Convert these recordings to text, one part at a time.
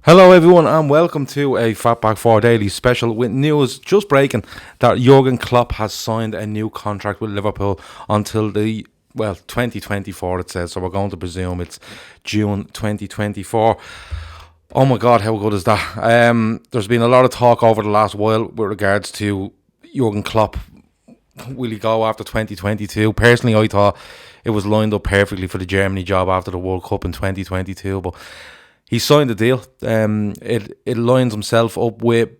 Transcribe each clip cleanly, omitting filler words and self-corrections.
Hello everyone and welcome to a Fatback 4 Daily special with news just breaking that Jurgen Klopp has signed a new contract with Liverpool until 2024 it says, so we're going to presume it's June 2024. Oh my god, how good is that? There's been a lot of talk over the last while with regards to Jurgen Klopp. Will he go after 2022? Personally, I thought it was lined up perfectly for the Germany job after the World Cup in 2022, but he signed the deal. It lines himself up with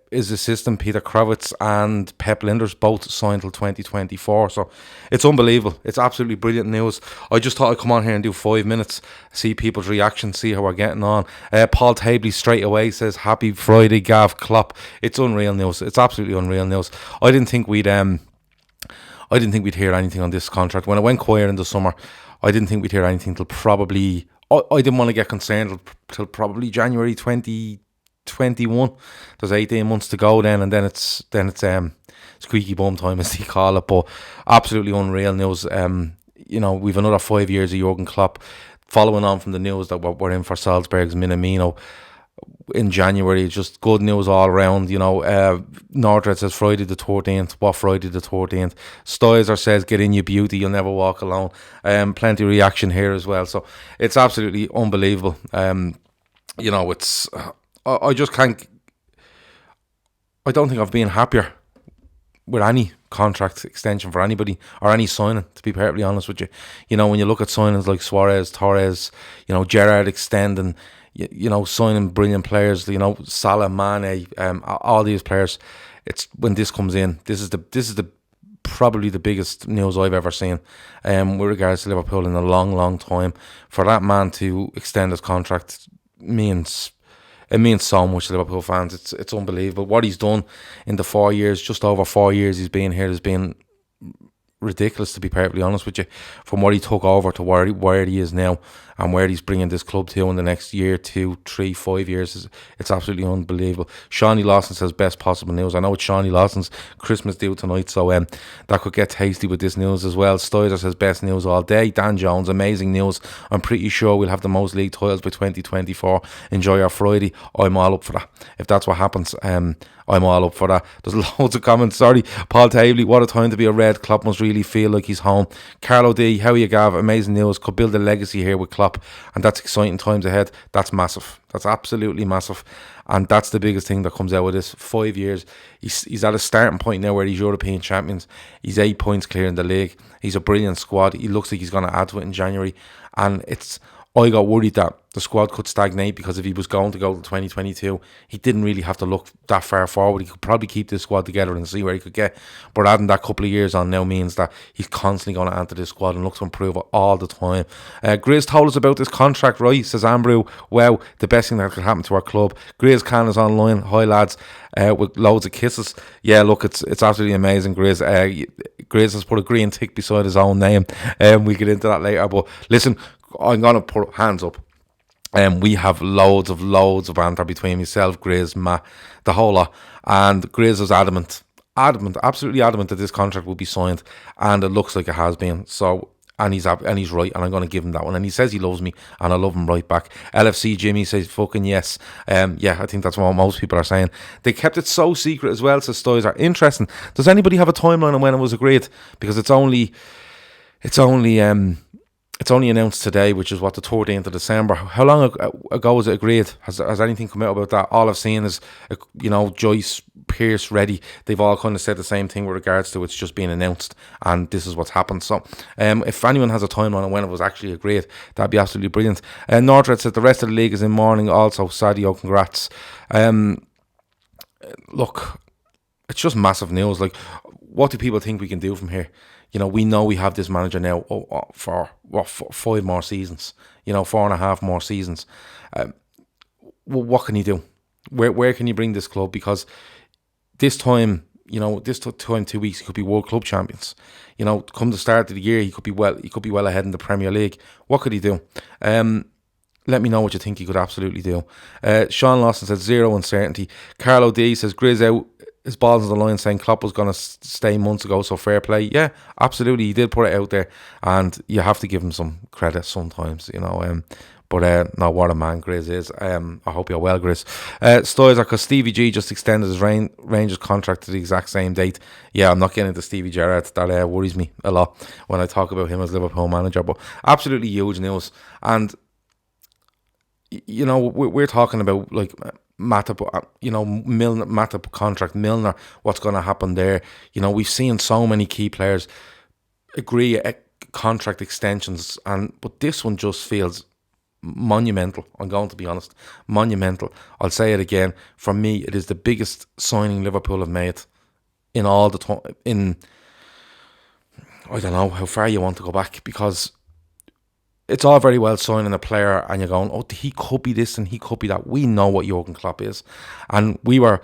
his assistant Peter Kravitz and Pep Linders, both signed till 2024. So it's unbelievable. It's absolutely brilliant news. I just thought I'd come on here and do 5 minutes, see people's reactions, see how we're getting on. Paul Tabley straight away says, "Happy Friday, Gav Klopp." It's unreal news. It's absolutely unreal news. I didn't think we'd hear anything on this contract. When it went quiet in the summer, I didn't think we'd hear anything till probably... I didn't want to get concerned till probably January 2021. There's 18 months to go then, and then it's squeaky bum time, as they call it. But absolutely unreal news. We've another 5 years of Jurgen Klopp, following on from the news that we're in for Salzburg's Minamino in January. Just good news all around. Nordred says Friday the 13th. What Friday the 13th? Stoizer says, "Get in your beauty, you'll never walk alone." Plenty of reaction here as well. So it's absolutely unbelievable. It's I just can't. I don't think I've been happier with any contract extension for anybody or any signing, to be perfectly honest with you. When you look at signings like Suarez, Torres, Gerrard extending, signing brilliant players, Salah, Mane, all these players. It's when this comes in, this is the probably the biggest news I've ever seen with regards to Liverpool in a long time. For that man to extend his contract means so much to Liverpool fans. It's unbelievable what he's done in the 4 years, just over 4 years he's been here. Has been ridiculous, to be perfectly honest with you, from what he took over to where he is now and where he's bringing this club to in the next year, 2, 3, 5 years. It's absolutely unbelievable. Shawnee Lawson says best possible news. I know it's Shawnee Lawson's Christmas deal tonight, so that could get tasty with this news as well. Stoizer says best news all day. Dan Jones, amazing news. I'm pretty sure we'll have the most league titles by 2024. Enjoy our Friday. I'm all up for that. If that's what happens, I'm all up for that. There's loads of comments. Sorry, Paul Tabley, what a time to be a Red. Klopp must really feel like he's home. Carlo D, how are you, Gav? Amazing news. Could build a legacy here with Klopp, and that's exciting times ahead. That's massive. That's absolutely massive, and that's the biggest thing that comes out of this. 5 years. He's at a starting point now where he's European champions. He's 8 points clear in the league. He's a brilliant squad. He looks like he's going to add to it in January, and I got worried that the squad could stagnate, because if he was going to go to 2022, he didn't really have to look that far forward. He could probably keep this squad together and see where he could get. But adding that couple of years on now means that he's constantly going to enter this squad and look to improve it all the time. Grizz told us about this contract, right? Says Ambrew, wow, the best thing that could happen to our club. Grizz Can is online. Hi lads, with loads of kisses. Yeah, look, it's absolutely amazing, Grizz. Grizz has put a green tick beside his own name. We'll get into that later. But listen, I'm going to put hands up. We have loads of banter between myself, Grizz, Matt, the whole lot. And Grizz was adamant, absolutely adamant that this contract will be signed. And it looks like it has been. So, and he's right, and I'm going to give him that one. And he says he loves me, and I love him right back. LFC Jimmy says fucking yes. Yeah, I think that's what most people are saying. They kept it so secret as well, says Stoizer. Interesting. Does anybody have a timeline on when it was agreed? Because it's only announced today, which is the 13th of December. How long ago was it agreed? Has anything come out about that? All I've seen is, Joyce, Pierce, Reddy. They've all kind of said the same thing with regards to it's just being announced, and this is what's happened. So, if anyone has a timeline on when it was actually agreed, that'd be absolutely brilliant. Nordred said the rest of the league is in mourning. Also, Sadio, congrats. Look, it's just massive news. Like, what do people think we can do from here? We know we have this manager now for 5 more seasons, 4.5 more seasons. What can he do? Where can you bring this club? Because this time, 2 weeks, he could be World Club champions. Come the start of the year, he could be well ahead in the Premier League. What could he do? Let me know what you think he could absolutely do. Sean Lawson says zero uncertainty. Carlo D says Grizz out his balls on the line, saying Klopp was going to stay months ago, so fair play. Yeah, absolutely, he did put it out there, and you have to give him some credit sometimes, But But no, what a man Grizz is. I hope you're well, Grizz. Stoys, because Stevie G just extended his Rangers contract to the exact same date. Yeah, I'm not getting into Stevie Gerrard. That worries me a lot when I talk about him as Liverpool manager. But absolutely huge news. And we're talking about like Matip, Matip contract, Milner, what's going to happen there. We've seen so many key players agree contract extensions, but this one just feels monumental. I'm going to be honest, monumental. I'll say it again. For me, it is the biggest signing Liverpool have made in all the time. I don't know how far you want to go back, because it's all very well signing a player and you're going, oh, he could be this and he could be that. We know what Jurgen Klopp is. And I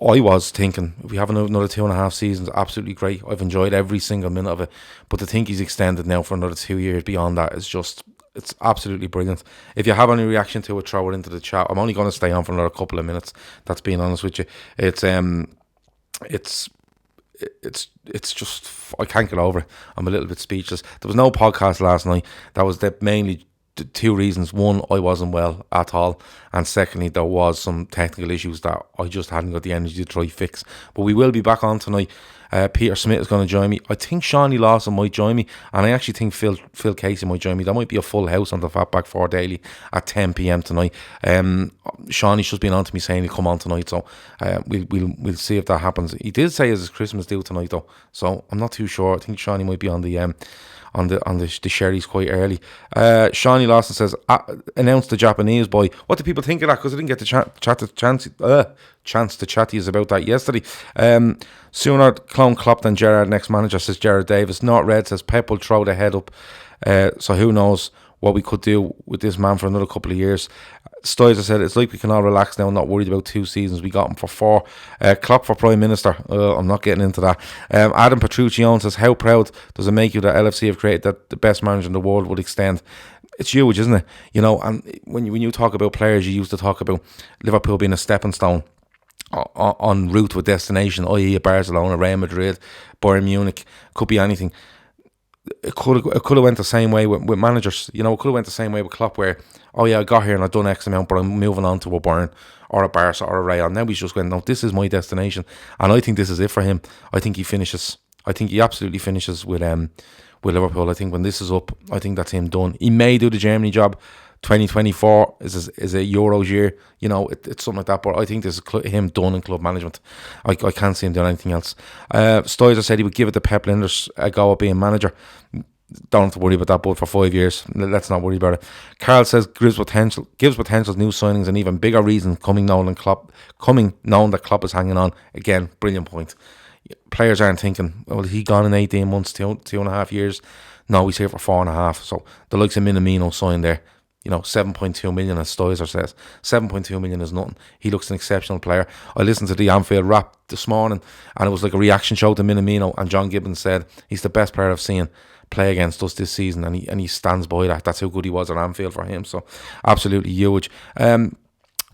was thinking, if we have another 2.5 seasons, absolutely great. I've enjoyed every single minute of it. But to think he's extended now for another 2 years beyond that is just, it's absolutely brilliant. If you have any reaction to it, throw it into the chat. I'm only going to stay on for another couple of minutes. That's being honest with you. It's just, I can't get over it. I'm a little bit speechless. There was no podcast last night. That was mainly two reasons. One, I wasn't well at all, and secondly, there was some technical issues that I just hadn't got the energy to try fix. But we will be back on tonight. Peter Smith is going to join me. I think Shawnee Lawson might join me, and I actually think Phil Casey might join me. There might be a full house on the Fatback 4 Daily at 10 p.m. tonight. Shawnee's just been on to me saying he'll come on tonight, so we'll see if that happens. He did say it's his Christmas due tonight though, so I'm not too sure. I think Shawnee might be on the sherry's quite early. Shawnee Lawson says, announced the Japanese boy. What do people think of that? Because I didn't get the chance to chat to you about that yesterday. Sooner clone Klopp than Gerrard next manager, says Gerard Davis. Not Red says Pep will throw the head up. So who knows what we could do with this man for another couple of years. Stoizer said, it's like we can all relax now, not worried about 2 seasons. We got him for 4. Klopp for Prime Minister. I'm not getting into that. Adam Petruccione says, how proud does it make you that LFC have created that the best manager in the world would extend? It's huge, isn't it? And when you talk about players, you used to talk about Liverpool being a stepping stone on route to a destination, i.e. Barcelona, Real Madrid, Bayern Munich, could be anything. It could have went the same way with managers. It could have went the same way with Klopp, where, oh yeah, I got here and I've done X amount, but I'm moving on to a Bayern or a Barca or a Real. Now he's just going, no, this is my destination, and I think this is it for him. I think he absolutely finishes with Liverpool. I think when this is up, I think that's him done. He may do the Germany job. 2024 is a Euros year, it's something like that, but I think this is him done in club management. I can't see him doing anything else. Stoizer said he would give it to Pep Linders a go at being manager. Don't have to worry about that, but for 5 years, let's not worry about it. Carl says gives potential new signings and even bigger reason coming knowing that Klopp is hanging on. Again, brilliant point. Players aren't thinking, well, he gone in 18 months, 2.5 years. No, he's here for 4.5. So the likes of Minamino signed there. 7.2 million, as Stoizer says. 7.2 million is nothing. He looks an exceptional player. I listened to the Anfield Rap this morning, and it was like a reaction show to Minamino, and John Gibbons said he's the best player I've seen play against us this season, and he stands by that. That's how good he was at Anfield for him. So absolutely huge.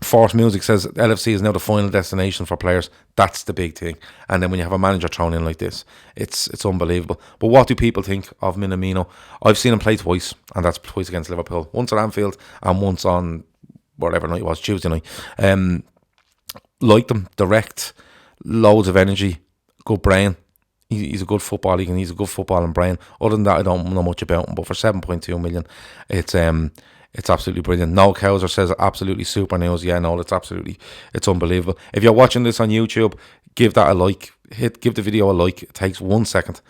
Force Music says LFC is now the final destination for players. That's the big thing. And then when you have a manager thrown in like this, it's unbelievable. But what do people think of Minamino? I've seen him play twice, and that's twice against Liverpool. Once at Anfield and once on whatever night it was, Tuesday night. Liked him, direct, loads of energy, good brain. He's a good footballer. He's a good footballing brain. Other than that, I don't know much about him. But for 7.2 million, it's absolutely brilliant. Noel Cowser says absolutely super news. Yeah, no, it's unbelievable. If you're watching this on YouTube, give that a like. Give the video a like. It takes 1 second.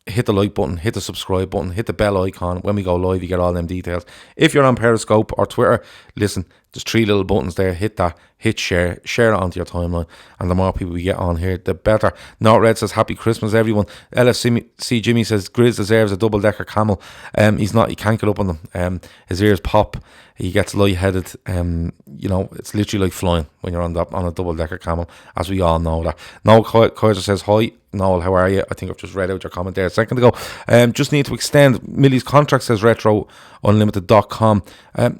Hit the like button, hit the subscribe button, hit the bell icon. When we go live, you get all them details. If you're on Periscope or Twitter, listen, there's 3 little buttons there. Hit that, hit share it onto your timeline, and the more people we get on here, the better. Not Red says happy Christmas, everyone. LFC Jimmy says Grizz deserves a double-decker camel. He can't get up on them. His ears pop. He gets lightheaded. It's literally like flying when you're on a double-decker camel, as we all know that. Noel Kaiser says hi. Noel, how are you? I think I've just read out your comment there a second ago. Just need to extend Millie's contract, says RetroUnlimited.com.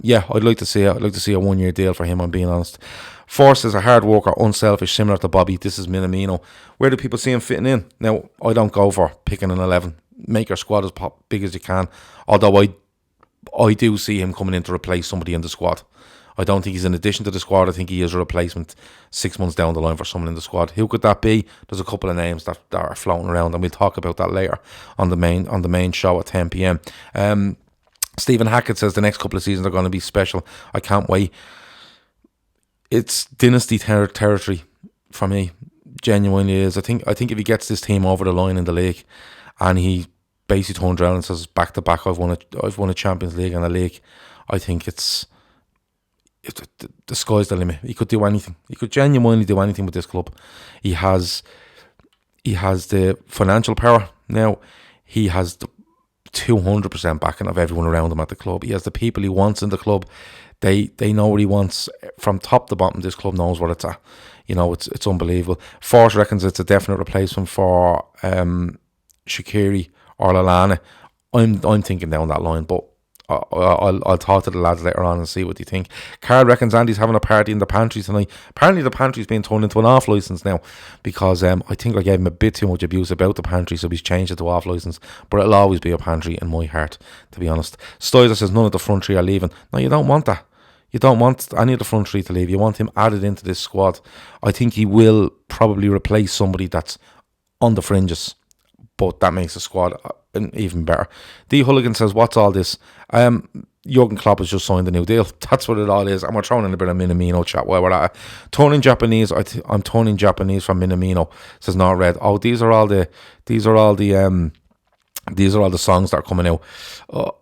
Yeah, I'd like to see a 1-year deal for him, I'm being honest. Force is a hard worker, unselfish, similar to Bobby. This is Minamino. Where do people see him fitting in? Now, I don't go for picking an 11. Make your squad as big as you can. Although I do see him coming in to replace somebody in the squad. I don't think he's an addition to the squad. I think he is a replacement 6 months down the line for someone in the squad. Who could that be? There's a couple of names that are floating around, and we'll talk about that later on the main show at 10 p.m. Stephen Hackett says the next couple of seasons are going to be special. I can't wait. It's dynasty territory for me. Genuinely is. I think if he gets this team over the line in the league, and he basically turns around and says back to back, I've won a Champions League and a league, I think the sky's the limit. He could do anything. He could genuinely do anything with this club. He has the financial power now. He has the 200% backing of everyone around him at the club. He has the people he wants in the club. They know what he wants from top to bottom. This club knows what it's at. It's unbelievable. Force reckons it's a definite replacement for Shaqiri or Lallana. I'm thinking down that line, but I'll talk to the lads later on and see what they think. Carl reckons Andy's having a party in the pantry tonight. Apparently the pantry's being turned into an off licence now, because I think I gave him a bit too much abuse about the pantry, so he's changed it to off licence. But it'll always be a pantry in my heart, to be honest. Stoizer says none of the front three are leaving. No, you don't want that. You don't want any of the front three to leave. You want him added into this squad. I think he will probably replace somebody that's on the fringes, but that makes the squad even better. D. Hulligan says, what's all this? Jurgen Klopp has just signed a new deal. That's what it all is. And we're throwing in a bit of Minamino chat while we're at it. Turning Japanese. I'm turning Japanese from Minamino. Says not red. Oh, these are all the songs that are coming out.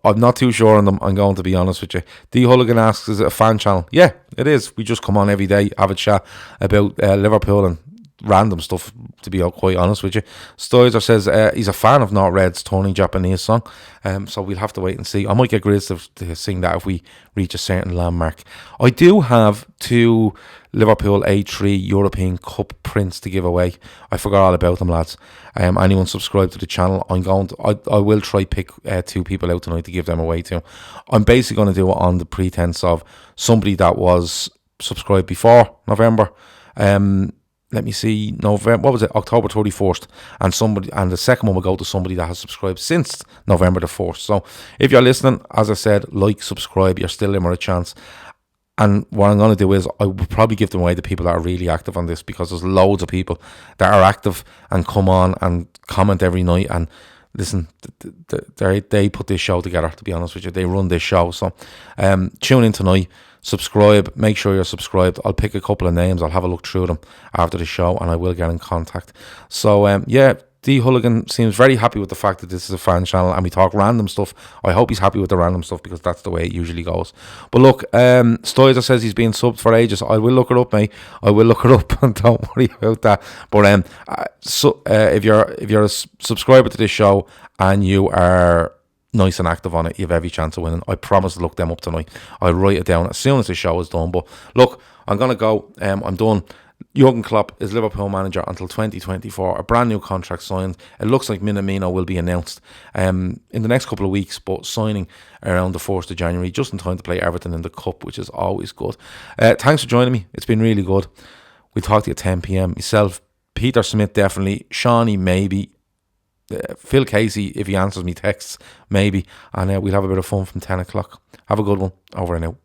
I'm not too sure on them, I'm going to be honest with you. D. Hulligan asks, is it a fan channel? Yeah, it is. We just come on every day, have a chat about Liverpool and random stuff, to be quite honest with you. Stoizer says he's a fan of Not Red's turning Japanese song, so we'll have to wait and see. I might get Grizz to sing that if we reach a certain landmark. I do have 2 Liverpool A3 European Cup prints to give away. I forgot all about them, lads. Anyone subscribed to the channel, I will try pick 2 people out tonight to give them away to. I'm basically going to do it on the pretense of somebody that was subscribed before November. Let me see, October 31st, and the second one will go to somebody that has subscribed since November the 4th. So if you're listening, as I said, like, subscribe, you're still in with a chance. And what I'm going to do is I will probably give them away to people that are really active on this, because there's loads of people that are active and come on and comment every night. And listen, they put this show together, to be honest with you. They run this show. So tune in tonight. Subscribe, make sure you're subscribed. I'll pick a couple of names, I'll have a look through them after the show, and I will get in contact. So D. Hulligan seems very happy with the fact that this is a fan channel and we talk random stuff. I hope he's happy with the random stuff, because that's the way it usually goes. But look, Stoizer says he's been subbed for ages. I will look it up, mate. I will look it up, and don't worry about that. But if you're a subscriber to this show and you are nice and active on it, you have every chance of winning. I promise to look them up tonight. I'll write it down as soon as the show is done. But look, I'm going to go. I'm done. Jurgen Klopp is Liverpool manager until 2024. A brand new contract signed. It looks like Minamino will be announced in the next couple of weeks, but signing around the 1st of January, just in time to play Everton in the Cup, which is always good. Thanks for joining me. It's been really good. We'll talk to you at 10 p.m. Myself, Peter Smith, definitely. Shawnee, maybe. Phil Casey, if he answers me texts, maybe. And we'll have a bit of fun from 10 o'clock. Have a good one. Over and out.